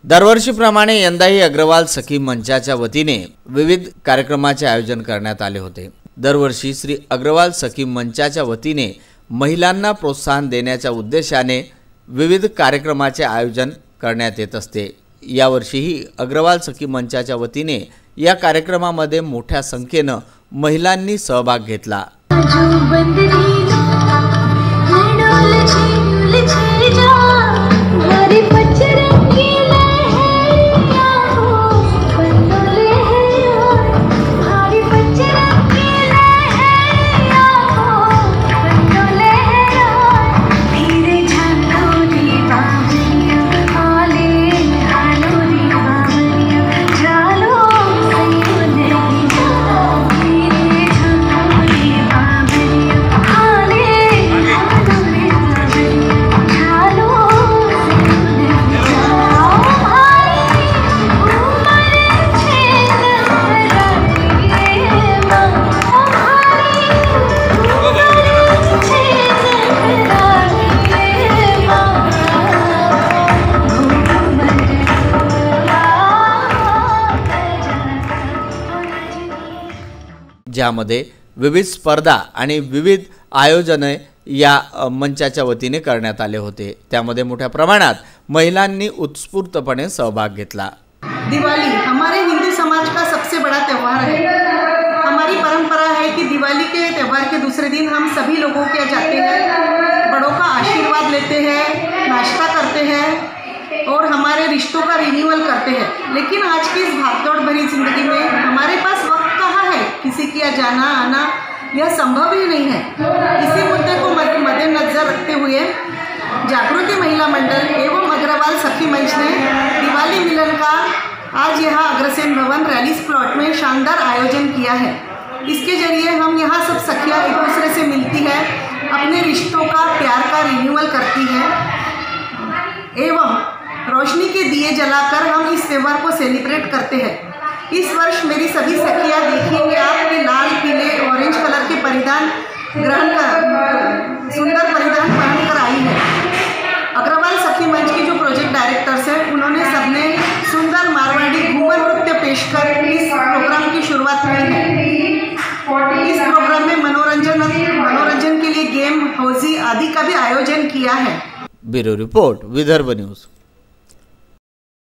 दरवर्षीप्रमाणे यंदाही अग्रवाल सखी मंचाच्या वतीने विविध कार्यक्रमाचे आयोजन करण्यात आले होते। दरवर्षी श्री अग्रवाल सखी मंचाच्या वतीने महिलांना प्रोत्साहन देण्याच्या उद्देशाने विविध कार्यक्रमाचे आयोजन करण्यात येत असते। यावर्षीही अग्रवाल सखी मंचाच्या वतीने या कार्यक्रमामध्ये मोठ्या संख्येने महिलांनी सहभाग घेतला। ज्यामध्ये विविध स्पर्धा आणि विविध आयोजने या मंचाच्या वतीने करण्यात आले होते। त्यामध्ये मोठ्या प्रमाणात महिलांनी उत्स्फूर्तपणे सहभाग घेतला। दिवाली हमारे हिंदू समाज का सबसे बड़ा त्यौहार है। हमारी परंपरा है कि दिवाली के त्यौहार के दूसरे दिन हम सभी लोगों के जाते हैं, बड़ों का आशीर्वाद लेते हैं, नाश्ता करते हैं और हमारे रिश्तों का रिन्यूअल करते हैं। लेकिन आज की इस भागदौड़ भरी जिंदगी में हमारे पास वक्त कहाँ है, किसी की जाना आना यह संभव ही नहीं है। इसी मुद्दे को मद्देनजर रखते हुए जागृति महिला मंडल एवं अग्रवाल सखी मंच ने दिवाली मिलन का आज यहाँ अग्रसेन भवन रैलीस प्लॉट में शानदार आयोजन किया है। इसके जरिए हम यहाँ सब सखियाँ एक दूसरे से मिलती है, अपने रिश्तों का प्यार का रिन्यूअल करती है एवं रोशनी के दिए जलाकर हम इस त्यौहार को सेलिब्रेट करते हैं। इस वर्ष मेरी सभी सखियाँ देखेंगे आपके लाल पीले ऑरेंज कलर के परिधान ग्रहण कर सुंदर परिधान पहन कर आई है। अग्रवाल सखी मंच की जो प्रोजेक्ट डायरेक्टर्स हैं उन्होंने सबने सुंदर मारवाड़ी घूमर नृत्य पेश कर इस प्रोग्राम की शुरुआत की है। इस प्रोग्राम में मनोरंजन के लिए गेम, हौजी आदि का भी आयोजन किया है। Bureau report, Vidarbha news.